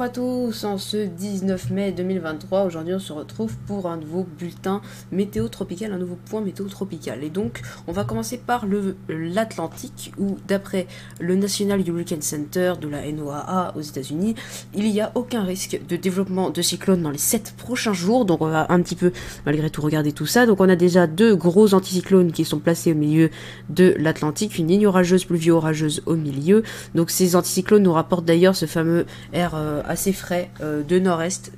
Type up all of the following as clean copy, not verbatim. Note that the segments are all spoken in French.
à tous, en ce 19 mai 2023, aujourd'hui on se retrouve pour un nouveau bulletin météo tropical, un nouveau point météo tropical. Et donc on va commencer par l'Atlantique, où d'après le National Hurricane Center de la NOAA aux États-Unis, il n'y a aucun risque de développement de cyclone dans les 7 prochains jours. Donc on va un petit peu malgré tout regarder tout ça. Donc on a déjà deux gros anticyclones qui sont placés au milieu de l'Atlantique, une ligne orageuse pluvio-orageuse au milieu. Donc ces anticyclones nous rapportent d'ailleurs ce fameux air assez frais de nord-est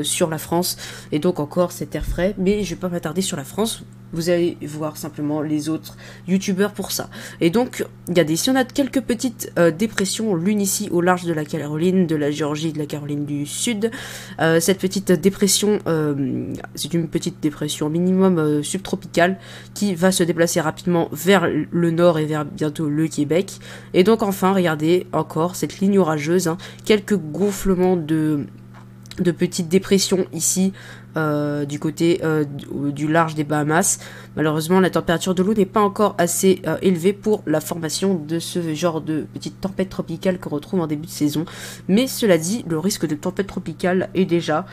sur la France, et donc encore cet air frais, mais je vais pas m'attarder sur la France, vous allez voir simplement les autres youtubeurs pour ça. Et donc regardez, si on a quelques petites dépressions, l'une ici au large de la Caroline, de la Géorgie, de la Caroline du Sud, cette petite dépression, c'est une petite dépression minimum subtropicale qui va se déplacer rapidement vers le nord et vers bientôt le Québec. Et donc enfin regardez encore cette ligne orageuse, quelques gonflements de petites dépressions ici du côté du large des Bahamas. Malheureusement, la température de l'eau n'est pas encore assez élevée pour la formation de ce genre de petite tempête tropicale qu'on retrouve en début de saison. Mais cela dit, le risque de tempête tropicale est déjà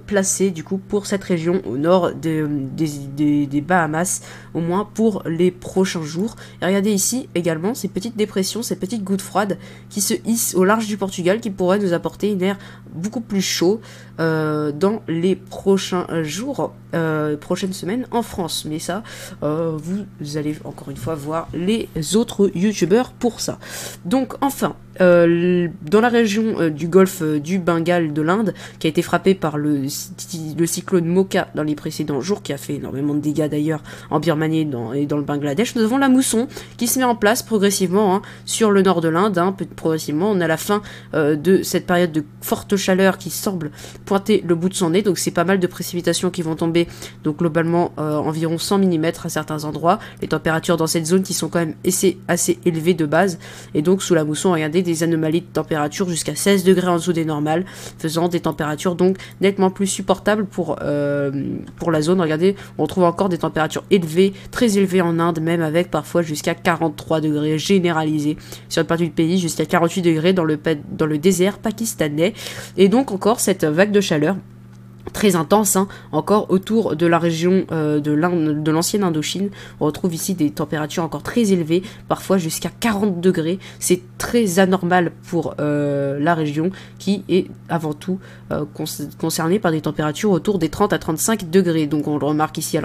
placé du coup pour cette région au nord des Bahamas, au moins pour les prochains jours. Et regardez ici également ces petites dépressions, ces petites gouttes froides qui se hissent au large du Portugal, qui pourraient nous apporter une air beaucoup plus chaud dans les prochains jours, prochaines semaines en France. Mais ça, vous allez encore une fois voir les autres youtubeurs pour ça. Donc enfin, dans la région du golfe du Bengale de l'Inde, qui a été frappée par le cyclone Mocha dans les précédents jours, qui a fait énormément de dégâts d'ailleurs en Birmanie et dans le Bangladesh, nous avons la mousson qui se met en place progressivement sur le nord de l'Inde. Progressivement, on a la fin de cette période de forte chaleur qui semble pointer le bout de son nez, donc c'est pas mal de précipitations qui vont tomber, donc globalement environ 100 mm à certains endroits. Les températures dans cette zone qui sont quand même assez élevées de base, et donc sous la mousson, regardez, des anomalies de température jusqu'à 16 degrés en dessous des normales, faisant des températures donc nettement plus supportables pour la zone. Regardez, on retrouve encore des températures élevées, très élevées en Inde, même avec parfois jusqu'à 43 degrés généralisés sur une partie du pays, jusqu'à 48 degrés dans le désert pakistanais. Et donc encore cette vague de chaleur très intense, encore autour de la région de l'ancienne Indochine. On retrouve ici des températures encore très élevées, parfois jusqu'à 40 degrés. C'est très anormal pour la région, qui est avant tout concernée par des températures autour des 30 à 35 degrés. Donc on le remarque ici à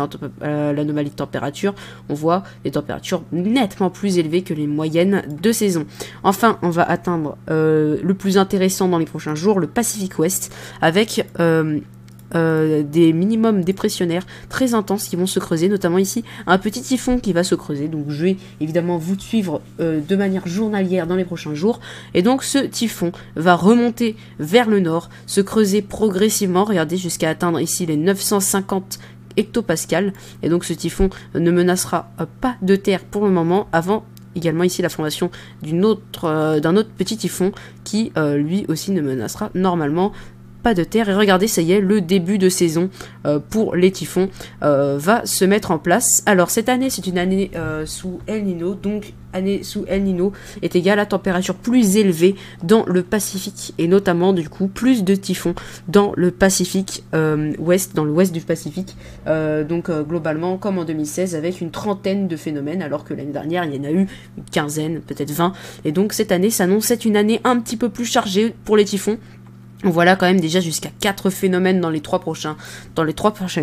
l'anomalie de température, on voit des températures nettement plus élevées que les moyennes de saison. Enfin, on va atteindre le plus intéressant dans les prochains jours, le Pacifique Ouest, avec des minimums dépressionnaires très intenses qui vont se creuser, notamment ici un petit typhon qui va se creuser. Donc je vais évidemment vous suivre de manière journalière dans les prochains jours, et donc ce typhon va remonter vers le nord, se creuser progressivement, regardez, jusqu'à atteindre ici les 950 hectopascales, et donc ce typhon ne menacera pas de terre pour le moment, avant également ici la formation d'un autre petit typhon qui lui aussi ne menacera normalement pas de terre. Et regardez, ça y est, le début de saison pour les typhons va se mettre en place. Alors cette année, c'est une année sous El Niño, donc année sous El Niño est égale à température plus élevée dans le Pacifique, et notamment du coup plus de typhons dans le Pacifique ouest, dans l'ouest du Pacifique, donc globalement comme en 2016 avec une trentaine de phénomènes, alors que l'année dernière il y en a eu une quinzaine, peut-être 20, et donc cette année s'annonce être une année un petit peu plus chargée pour les typhons. On voit là quand même déjà jusqu'à 4 phénomènes dans les 3 prochaines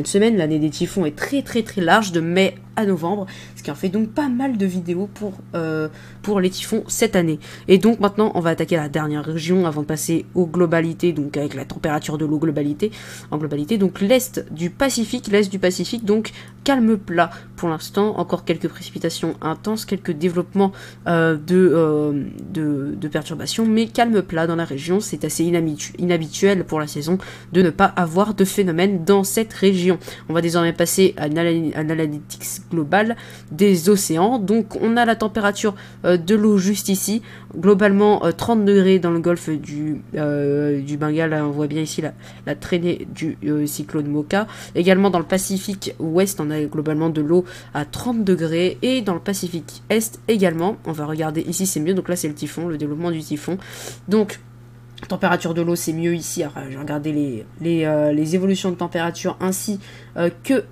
semaines. L'année des typhons est très large, de mai à novembre, ce qui en fait donc pas mal de vidéos pour les typhons cette année. Et donc maintenant on va attaquer la dernière région avant de passer aux globalités, donc avec la température de l'eau en globalité, donc l'est du Pacifique, donc calme plat pour l'instant, encore quelques précipitations intenses, quelques développements de perturbations, mais calme plat dans la région. C'est assez inhabituel pour la saison de ne pas avoir de phénomène dans cette région. On va désormais passer à l'analytics global des océans. Donc on a la température de l'eau juste ici, globalement 30 degrés dans le golfe du Bengale. Là, on voit bien ici la traînée du cyclone Mocha. Également dans le Pacifique ouest, on a globalement de l'eau à 30 degrés, et dans le Pacifique est également, on va regarder ici, c'est mieux, donc là c'est le typhon, le développement du typhon. Donc Température de l'eau, c'est mieux ici. Alors, je vais regarder les évolutions de température ainsi que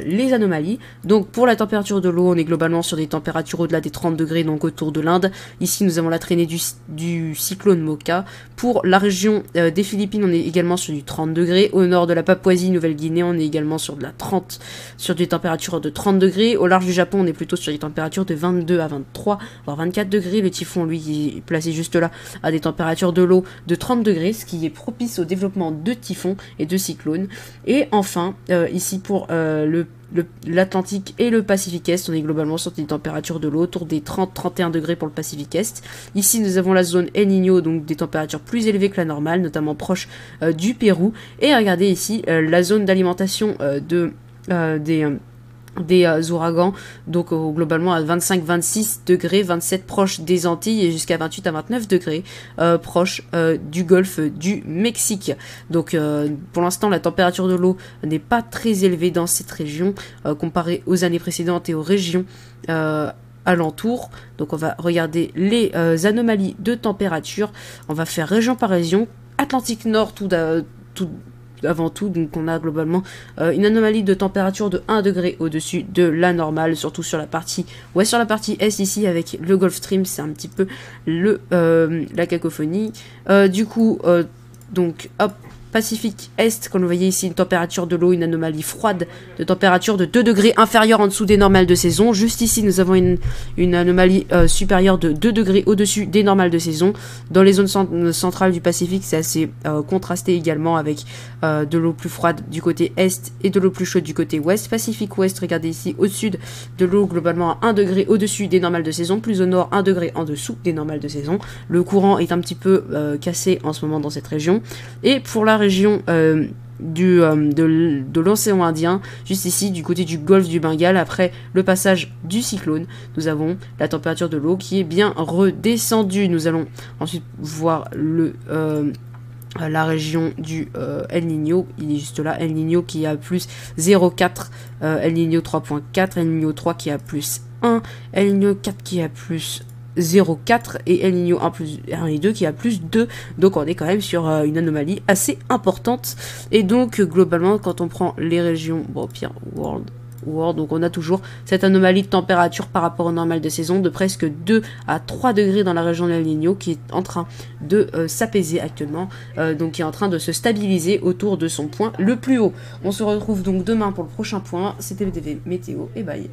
les anomalies. Donc pour la température de l'eau, on est globalement sur des températures au-delà des 30 degrés, donc autour de l'Inde. Ici, nous avons la traînée du cyclone Mocha. Pour la région des Philippines, on est également sur du 30 degrés. Au nord de la Papouasie-Nouvelle-Guinée, on est également sur sur des températures de 30 degrés. Au large du Japon, on est plutôt sur des températures de 22 à 23, voire 24 degrés. Le typhon, lui, qui est placé juste là, a des températures de l'eau de 30 degrés, ce qui est propice au développement de typhons et de cyclones. Et enfin, ici pour l'Atlantique et le Pacifique Est, on est globalement sur des températures de l'eau autour des 30-31 degrés pour le Pacifique Est. Ici, nous avons la zone El Niño, donc des températures plus élevées que la normale, notamment proche du Pérou. Et regardez ici la zone d'alimentation des ouragans, donc globalement à 25-26 degrés, 27 proche des Antilles et jusqu'à 28 à 29 degrés proche du golfe du Mexique. Donc pour l'instant la température de l'eau n'est pas très élevée dans cette région comparée aux années précédentes et aux régions alentour. Donc on va regarder les anomalies de température. On va faire région par région. Atlantique Nord tout avant tout, donc on a globalement une anomalie de température de 1 degré au-dessus de la normale, surtout sur la partie ouest, sur la partie est ici avec le Gulf Stream, c'est un petit peu la cacophonie. Du coup, donc hop, Pacifique Est, comme vous voyez ici, une température de l'eau, une anomalie froide de température de 2 degrés inférieure en dessous des normales de saison. Juste ici, nous avons une anomalie supérieure de 2 degrés au-dessus des normales de saison. Dans les zones centrales du Pacifique, c'est assez contrasté également avec de l'eau plus froide du côté Est et de l'eau plus chaude du côté Ouest. Pacifique Ouest, regardez ici, au sud, de l'eau globalement à 1 degré au-dessus des normales de saison, plus au nord, 1 degré en dessous des normales de saison. Le courant est un petit peu cassé en ce moment dans cette région. Et pour la région de l'océan Indien, juste ici du côté du golfe du Bengale, après le passage du cyclone, nous avons la température de l'eau qui est bien redescendue. Nous allons ensuite voir la région du El Niño, il est juste là, El Niño qui a plus 0,4, El Niño 3.4, El Niño 3 qui a plus 1, El Niño 4 qui a plus 0,4 et El Niño 1 et 2 qui a plus 2, donc on est quand même sur une anomalie assez importante. Et donc globalement quand on prend les régions, bon pire World, donc on a toujours cette anomalie de température par rapport au normal de saison de presque 2 à 3 degrés dans la région de El Niño qui est en train de s'apaiser actuellement, donc qui est en train de se stabiliser autour de son point le plus haut. On se retrouve donc demain pour le prochain point. C'était le DV Météo et bye.